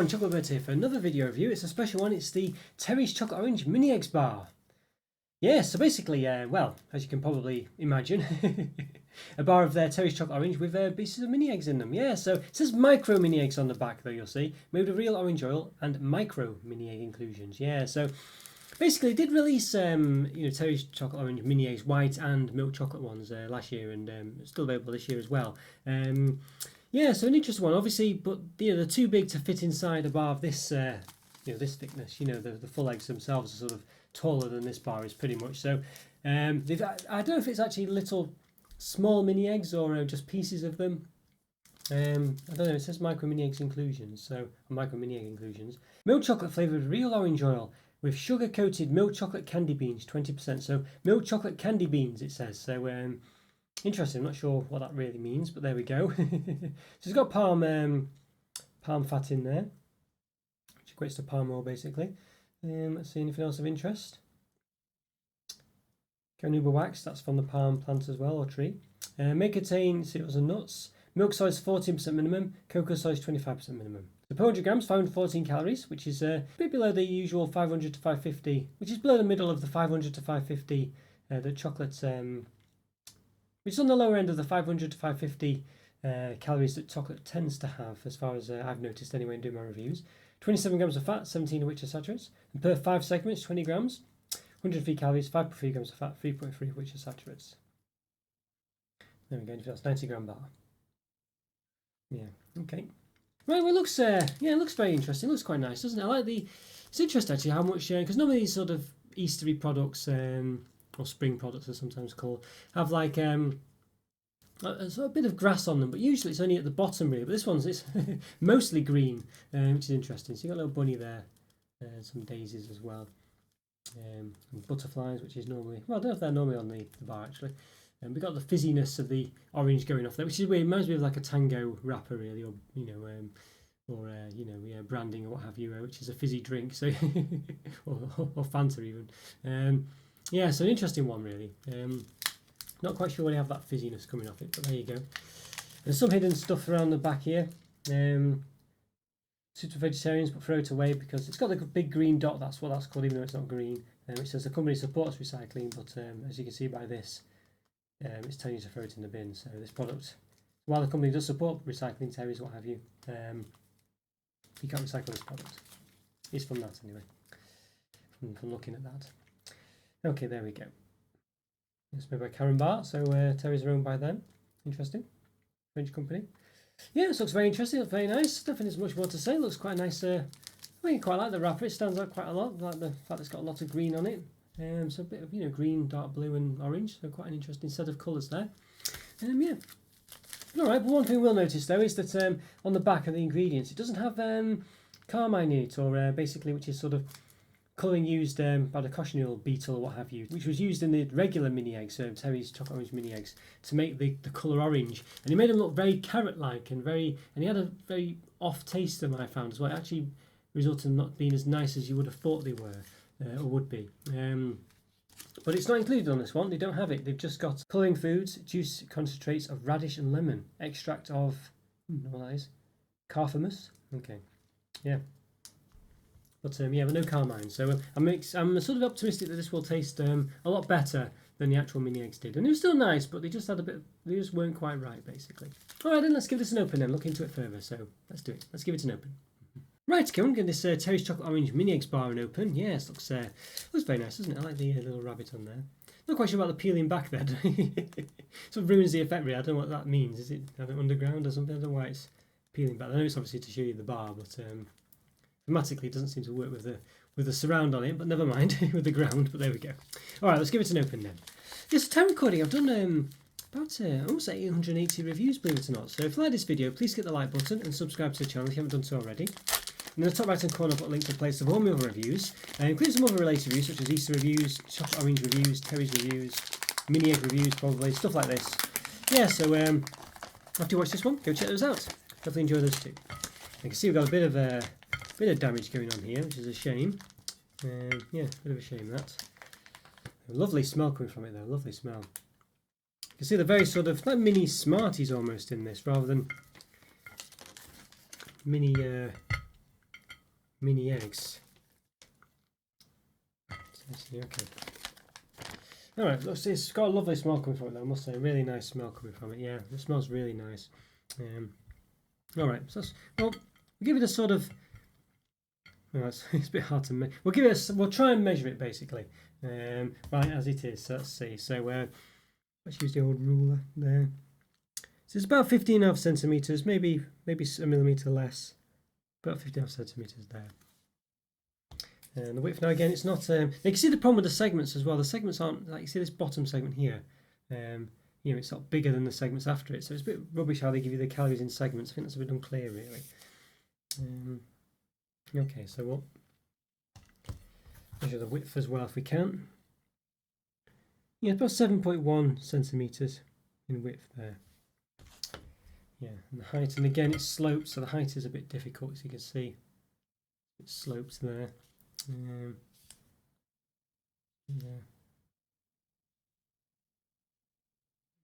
everyone, Roberto here for another video review. It's a special one. It's the Terry's Chocolate Orange Mini Eggs bar. Yeah, so basically, well, as you can probably imagine, a bar of Terry's Chocolate Orange with pieces of mini eggs in them. Yeah, so it says micro mini eggs on the back, though, you'll see, made with real orange oil and micro mini egg inclusions. Yeah, so basically, it did release Terry's Chocolate Orange Mini Eggs white and milk chocolate ones last year, and still available this year as well. Yeah, so an interesting one, obviously, but they're too big to fit inside a bar of this this thickness. The full eggs themselves are sort of taller than this bar is pretty much. So I don't know if it's actually little small mini eggs or just pieces of them. I don't know. It says micro mini eggs inclusions, so micro mini egg inclusions. Milk chocolate flavored real orange oil with sugar coated milk chocolate candy beans, 20%. So milk chocolate candy beans, it says. So interesting. I'm not sure what that really means, but there we go. So it's got palm fat in there, which equates to palm oil basically. Let's see anything else of interest. Carnauba wax, that's from the palm plant as well, or tree. May contain cereals and nuts. Milk size 14% minimum, cocoa size 25% minimum. So 400 grams, 514 calories, which is a bit below the usual 500 to 550, which is below the middle of the 500 to 550 that chocolate, which is on the lower end of the 500 to 550 calories that chocolate tends to have, as far as I've noticed anyway in doing my reviews. 27 grams of fat, 17 of which are saturates. And per 5 segments, 20 grams, 103 calories, 5.3 grams of fat, 3.3 of which are saturates. There we go, that's 90 gram bar. Yeah, okay. Right, well, it looks very interesting. It looks quite nice, doesn't it? It's interesting actually how much, because none of these sort of Eastery products, or spring products are sometimes called, have like a sort of bit of grass on them, but usually it's only at the bottom really. But this one's it's mostly green, which is interesting. So you got a little bunny there, and some daisies as well, and butterflies, which is normally, well, I don't know if they're normally on the bar actually. And we've got the fizziness of the orange going off there, which is weird. It reminds me of like a tango wrapper really, or branding or what have you, which is a fizzy drink. So or Fanta even. Yeah, so an interesting one really. Not quite sure where they have that fizziness coming off it, but there you go. There's some hidden stuff around the back here. Suitable for vegetarians, but throw it away because it's got like a big green dot. That's what that's called, even though it's not green. Which says the company supports recycling, but as you can see by this, it's telling you to throw it in the bin. So this product, while the company does support recycling, Terry's, what have you, you can't recycle this product. It's from that anyway. From looking at that. Okay, there we go. It's made by Karen Bar, so Terry's are owned by them. Interesting. French company. Yeah, this looks very interesting, looks very nice. Don't think there's much more to say. It looks quite nice. I think quite like the wrapper. It stands out quite a lot. I like the fact it's got a lot of green on it. So a bit of green, dark blue and orange. So quite an interesting set of colours there. Yeah. Alright, but one thing we'll notice though is that on the back of the ingredients, it doesn't have carmine in it, or basically, which is sort of colouring used by the cochineal beetle or what have you, which was used in the regular mini eggs, Terry's Chocolate Orange Mini Eggs, to make the colour orange. And it made them look very carrot-like and he had a very off taste to them, I found as well. It actually resulted in not being as nice as you would have thought they were, or would be. But it's not included on this one, they don't have it. They've just got colouring foods, juice concentrates of radish and lemon, extract of, what that is, carthamus. Okay, yeah. But but no carmine. So I'm sort of optimistic that this will taste a lot better than the actual mini eggs did. And it was still nice, but they just weren't quite right, basically. All right, then let's give this an open then. Look into it further. So let's do it. Let's give it an open. Right, okay, I'm going to give this Terry's Chocolate Orange Mini Eggs bar an open. Yes, looks very nice, doesn't it? I like the little rabbit on there. Not quite sure about the peeling back there. Sort of ruins the effect, really. I don't know what that means. Is it underground or something? I don't know why it's peeling back. I know it's obviously to show you the bar, but thematically it doesn't seem to work with the surround on it, but never mind, with the ground, but there we go. Alright, let's give it an open then. Yes, time recording, I've done about almost 880 reviews, believe it or not. So if you like this video, please hit the like button and subscribe to the channel if you haven't done so already. And in the top right hand corner I've got a link to a place of all my other reviews, including some other related reviews such as Easter reviews, Chocolate Orange reviews, Terry's reviews, Mini Egg reviews probably, stuff like this. Yeah, so after you watch this one, go check those out. Definitely enjoy those too. You can see we've got a bit of damage going on here, which is a shame. Yeah, bit of a shame that. A lovely smell coming from it though, lovely smell. You can see the very sort of like mini Smarties almost in this, rather than mini mini eggs. Okay. Alright, it's got a lovely smell coming from it though, I must say. Really nice smell coming from it. Yeah, it smells really nice. Alright, so well, we'll give it a sort of... Oh, it's a bit hard to measure. We'll try and measure it basically. Right, as it is. So let's see. So let's use the old ruler there. So it's about 15.5 centimeters, maybe a millimeter less. About 15.5 centimeters there. And the width now again, it's not. You can see the problem with the segments as well. The segments aren't like you see this bottom segment here. You know, it's not bigger than the segments after it, so it's a bit rubbish how they give you the calories in segments. I think that's a bit unclear, really. Okay, so we'll measure the width as well if we can. Yeah, about 7.1 centimeters in width there. Yeah, and the height, and again it's sloped, so the height is a bit difficult, as you can see. It slopes there. Yeah.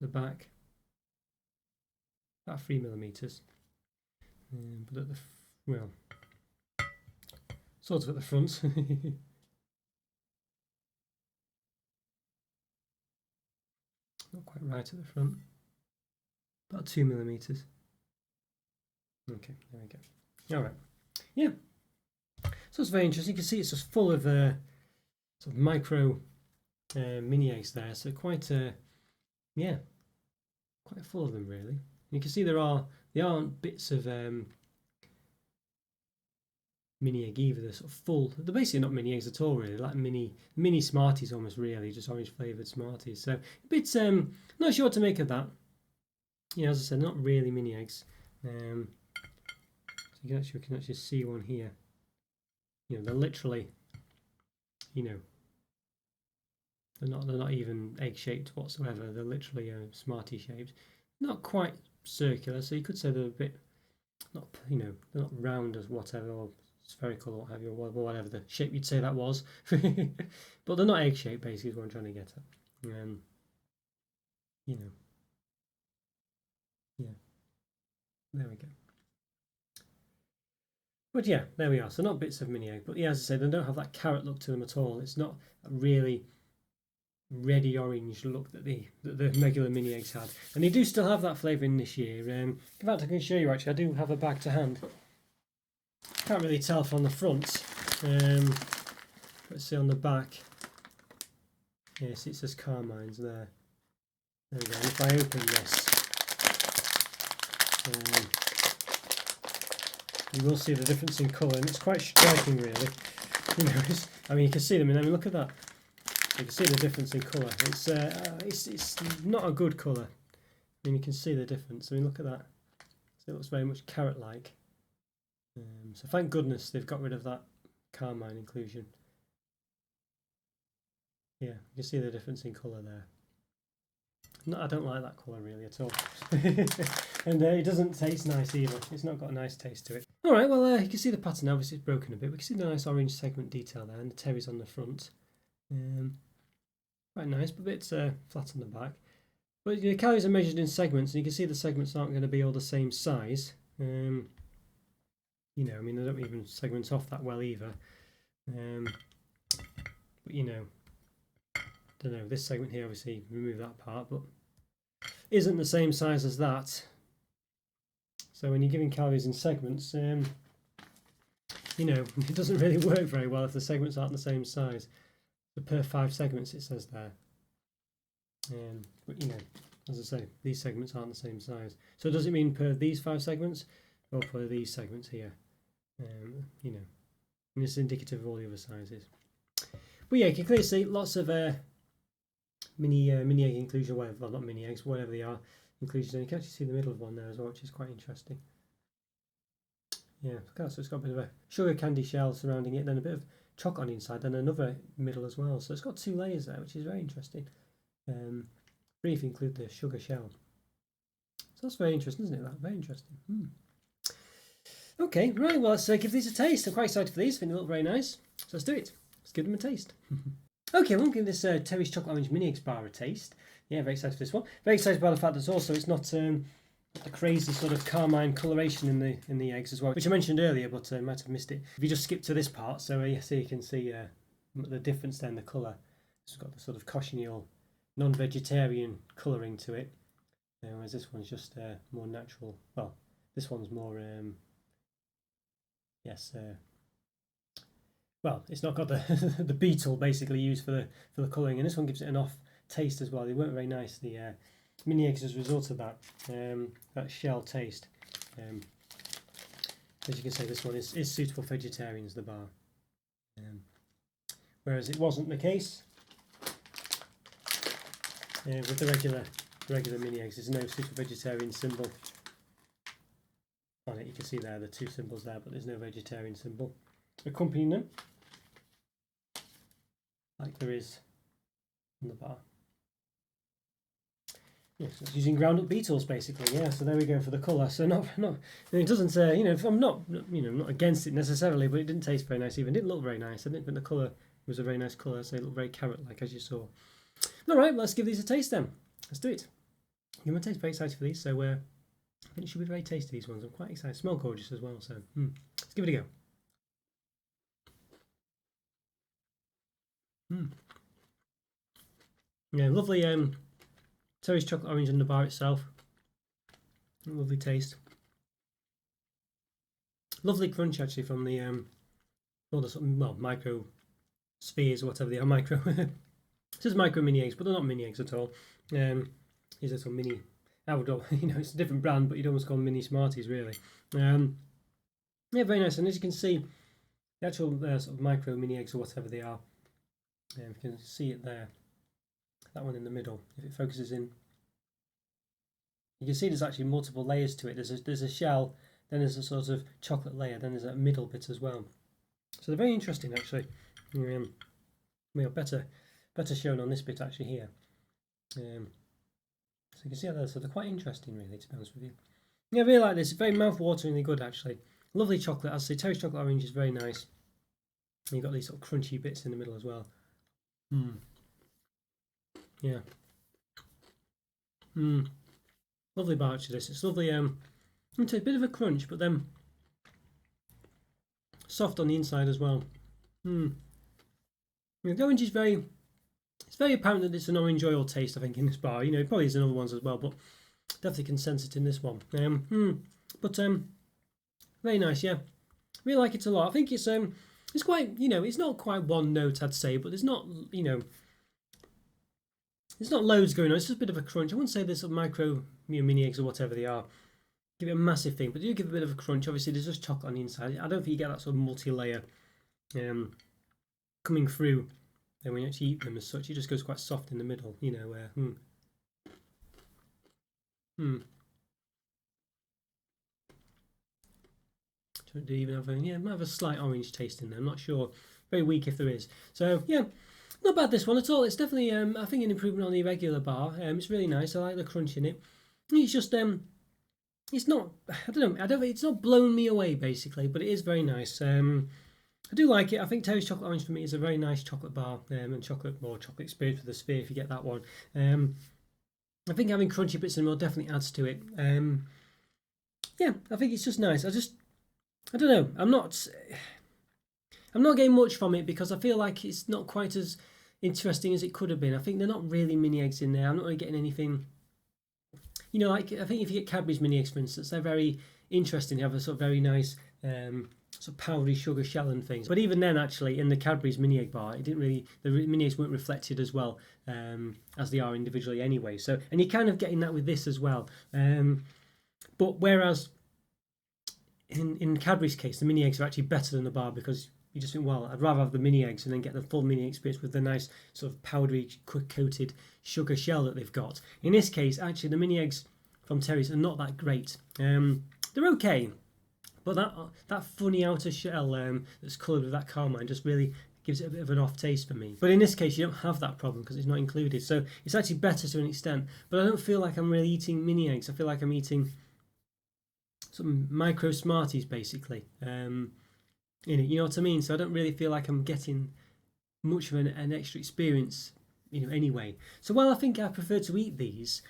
The back, about 3 millimeters. But at the well, sort of at the front. Not quite right at the front. About 2 millimeters. Okay, there we go. All right. Yeah. So it's very interesting. You can see it's just full of sort of micro mini eggs there. So quite yeah, quite full of them really. You can see there aren't bits of mini egg either. They're sort of full. They're basically not mini eggs at all really. Like mini Smarties almost really, just orange flavoured Smarties. So a bit not sure what to make of that. You know, as I said, not really mini eggs. So we can actually see one here. You know, they're literally, you know, they're not even egg shaped whatsoever. They're literally Smartie shaped. Not quite circular, so you could say they're a bit not, you know, they're not round as whatever or spherical or what have you, or whatever the shape you'd say that was. But they're not egg shaped basically is what I'm trying to get at. You know. Yeah. There we go. But yeah, there we are. So not bits of mini egg, but yeah, as I said, they don't have that carrot look to them at all. It's not a really reddy orange look that the regular mini eggs had, and they do still have that flavouring this year. In fact, I can show you actually. I do have a bag to hand. Can't really tell from the front. Let's see on the back. Yes, it says Carmine's there. There we go. And if I open this, you will see the difference in colour, and it's quite striking, really. You know, I mean, you can see them, and I mean, look at that. You can see the difference in colour. It's not a good colour. I mean, you can see the difference. I mean, look at that. So it looks very much carrot-like. So thank goodness they've got rid of that carmine inclusion. Yeah, you can see the difference in colour there. No, I don't like that colour really at all. And it doesn't taste nice either. It's not got a nice taste to it. Alright, well you can see the pattern, obviously it's broken a bit. We can see the nice orange segment detail there and the terries on the front. Quite nice, but a bit flat on the back. But the calories are measured in segments, and you can see the segments aren't going to be all the same size. You know, I mean, they don't even segment off that well either. But you know, don't know, this segment here, obviously remove that part, but isn't the same size as that. So when you're giving calories in segments, you know, it doesn't really work very well if the segments aren't the same size. So per 5 segments it says there. But you know, as I say, these segments aren't the same size. So does it mean per these 5 segments or per these segments here? You know, and this is indicative of all the other sizes. But yeah, you can clearly see lots of mini egg inclusion, whatever, well, not mini eggs, whatever they are, inclusions. And you can actually see the middle of one there as well, which is quite interesting. Yeah, so it's got a bit of a sugar candy shell surrounding it, then a bit of chocolate on the inside, then another middle as well. So it's got 2 layers there, which is very interesting. Brief include the sugar shell. So that's very interesting, isn't it? That very interesting. Okay, right. Well, let's give these a taste. I'm quite excited for these. I think they look very nice. So let's do it. Let's give them a taste. Okay, we'll give this Terry's Chocolate Orange Mini Eggs Bar a taste. Yeah, very excited for this one. Very excited by the fact that it's not a crazy sort of carmine coloration in the eggs as well, which I mentioned earlier, but I might have missed it. If you just skip to this part, so so you can see the difference there in the colour. It's got the sort of cochineal, non-vegetarian colouring to it, whereas this one's just more natural. Well, this one's more well, it's not got the the beetle basically used for the colouring, and this one gives it an off taste as well. They weren't very nice, the mini eggs, as a result of that shell taste. As you can see, this one is suitable for vegetarians, the bar, whereas it wasn't the case with the regular mini eggs. There's no suitable vegetarian symbol on it. You can see there the two symbols there, but there's no vegetarian symbol accompanying them, like there is on the bar. Yes, it's using ground up beetles basically. Yeah, so there we go for the colour. So not it doesn't say, I'm not not against it necessarily, but it didn't taste very nice even. It didn't look very nice. I didn't think the colour was a very nice colour, so it looked very carrot-like, as you saw. Alright, let's give these a taste then. Let's do it. Give them a taste. Very excited for these, so I think it should be very tasty, these ones. I'm quite excited. Smell gorgeous as well, so let's give it a go. Yeah, lovely Terry's chocolate orange in the bar itself. Lovely taste. Lovely crunch actually from the all the sort of, micro spheres or whatever they are. Micro. It says micro mini eggs, but they're not mini eggs at all. These are some mini. I would, it's a different brand, but you'd almost call them mini Smarties really. Yeah, very nice. And as you can see, the actual sort of micro mini eggs or whatever they are. You can see it there. That one in the middle, if it focuses in, you can see there's actually multiple layers to it. There's a shell, then there's a sort of chocolate layer, then there's a middle bit as well. So they're very interesting actually. Better shown on this bit actually here. So you can see how they're quite interesting really, to be honest with you. Yeah, I really like this. It's very mouth-wateringly good actually. Lovely chocolate. As I say, Terry's chocolate orange is very nice. And you've got these sort of crunchy bits in the middle as well. Yeah. Lovely bar actually this. It's lovely, it's a bit of a crunch, but then soft on the inside as well. The orange is very apparent that it's an orange oil taste, I think, in this bar. It probably is in other ones as well, but definitely can sense it in this one. But very nice, yeah. Really like it a lot. I think it's quite, it's not quite one note, I'd say, but there's not, there's not loads going on. It's just a bit of a crunch. I wouldn't say there's micro mini eggs or whatever they are give it a massive thing, but do give a bit of a crunch. Obviously, there's just chocolate on the inside. I don't think you get that sort of multi-layer coming through. And when you actually eat them as such, it just goes quite soft in the middle. Do you even have might have a slight orange taste in there. I'm not sure. Very weak if there is. So yeah. Not bad this one at all. It's definitely I think an improvement on the regular bar. It's really nice. I like the crunch in it. It's just it's not, I don't know, it's not blown me away basically, but it is very nice. I do like it. I think Terry's chocolate orange for me is a very nice chocolate bar, and chocolate experience with the sphere if you get that one. I think having crunchy bits in the middle definitely adds to it. Yeah, I think it's just nice. I don't know. I'm not getting much from it because I feel like it's not quite as interesting as it could have been. I think they're not really mini eggs in there. I'm not really getting anything. Like I think if you get Cadbury's mini eggs, for instance, they're very interesting. They have a sort of very nice sort of powdery sugar shell and things. But even then, actually, in the Cadbury's mini egg bar, the mini eggs weren't reflected as well as they are individually anyway. So, and you're kind of getting that with this as well. But whereas in Cadbury's case, the mini eggs are actually better than the bar because you just think, well, I'd rather have the mini eggs and then get the full mini experience with the nice sort of powdery, coated sugar shell that they've got. In this case, actually, the mini eggs from Terry's are not that great. They're okay, but that funny outer shell that's coloured with that carmine just really gives it a bit of an off taste for me. But in this case, you don't have that problem because it's not included. So it's actually better to an extent. But I don't feel like I'm really eating mini eggs. I feel like I'm eating some micro Smarties, basically. You know what I mean? So I don't really feel like I'm getting much of an extra experience, anyway. So while I think I prefer to eat these,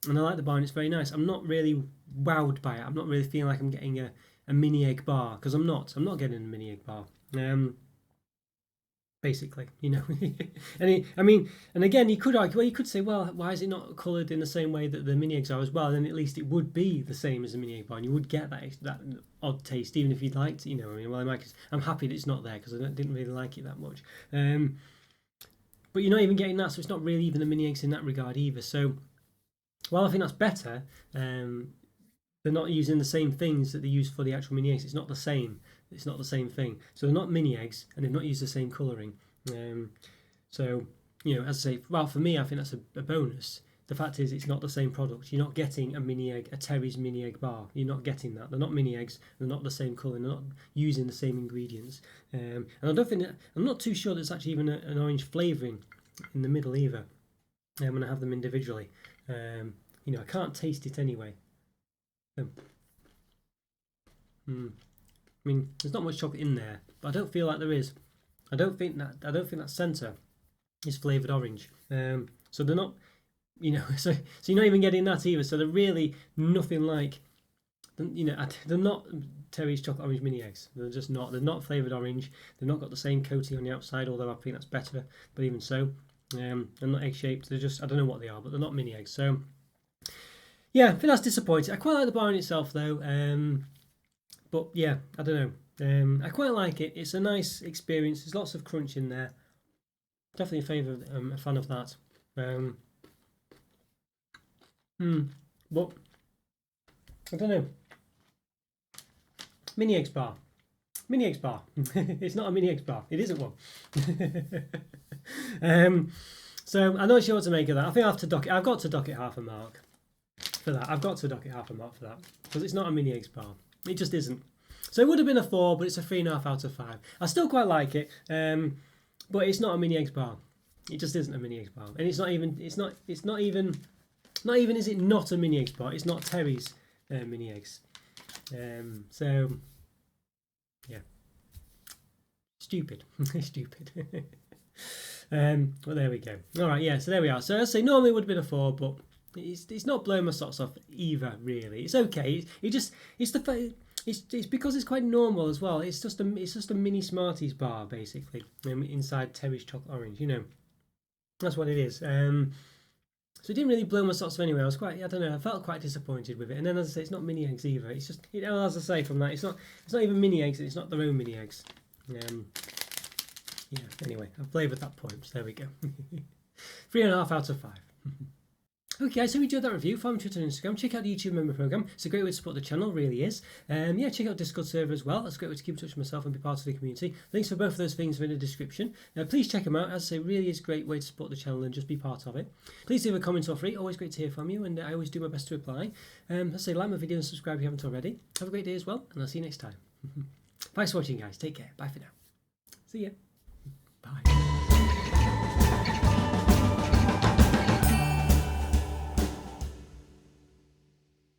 and I like the bar, and it's very nice. I'm not really wowed by it. I'm not really feeling like I'm getting a mini egg bar, because I'm not. I'm not getting a mini egg bar. Basically, you know. I mean, and again, you could argue, well, you could say, well, why is it not coloured in the same way that the mini eggs are as well? Then at least it would be the same as the mini egg bar, and you would get that odd taste, even if you'd liked, you know. I mean, well, I'm happy that it's not there because I didn't really like it that much. But you're not even getting that, so it's not really even the mini eggs in that regard either. So, while I think that's better, they're not using the same things that they use for the actual mini eggs. It's not the same. It's not the same thing. So they're not mini eggs, and they've not used the same colouring. So, you know, as I say, well, for me, I think that's a bonus. The fact is, it's not the same product. You're not getting a mini egg, a Terry's mini egg bar. You're not getting that. They're not mini eggs. They're not the same colour. They're not using the same ingredients. And I don't think I'm not too sure there's actually even an orange flavouring in the middle either. When I have them individually, you know, I can't taste it anyway. I mean, there's not much chocolate in there, but I don't feel like there is. I don't think that centre is flavoured orange. So they're not, you know, so you're not even getting that either. So they're really nothing like, you know, they're not Terry's chocolate orange mini eggs. They're just not. They're not flavoured orange. They've not got the same coating on the outside, although I think that's better. But even so, they're not egg shaped. They're just, I don't know what they are, but they're not mini eggs. So yeah, I think that's disappointing. I quite like the bar in itself though. But yeah, I don't know. I quite like it. It's a nice experience. There's lots of crunch in there. Definitely a fan of that. But I don't know. Mini eggs bar. Mini eggs bar. It's not a mini eggs bar. It isn't one. So I'm not sure what to make of that. I think I have to dock it. I've got to dock it half a mark for that. I've got to dock it half a mark for that because it's not a mini eggs bar. It just isn't. So it would have been a 4, but it's a 3.5 out of 5. I still quite like it, but it's not a mini eggs bar. It just isn't a mini eggs bar, and it's not even. Is it not a mini eggs bar? It's not Terry's mini eggs. So yeah, stupid, stupid. Well, there we go. All right, yeah. So there we are. So I say normally it would have been a 4, but it's not blowing my socks off either. Really, it's okay. It's because it's quite normal as well. It's just a mini Smarties bar basically inside Terry's chocolate orange. You know, that's what it is. So it didn't really blow my socks off anyway. I don't know. I felt quite disappointed with it. And then as I say, it's not mini eggs either. It's just, you know, as I say from that, it's not even mini eggs. It's not their own mini eggs. Yeah. Anyway, I've flavoured that point. So there we go. 3.5 out of 5. Okay guys, so we enjoyed that review. Follow me on Twitter and Instagram. Check out the YouTube member program. It's a great way to support the channel, really is. Yeah, check out Discord server as well. That's a great way to keep in touch with myself and be part of the community. Links for both of those things are in the description. Please check them out. As I say, really is a great way to support the channel and just be part of it. Please leave a comment or free. Always great to hear from you, and I always do my best to reply. As I say, like my video and subscribe if you haven't already. Have a great day as well, and I'll see you next time. Thanks for watching, guys. Take care. Bye for now. See ya.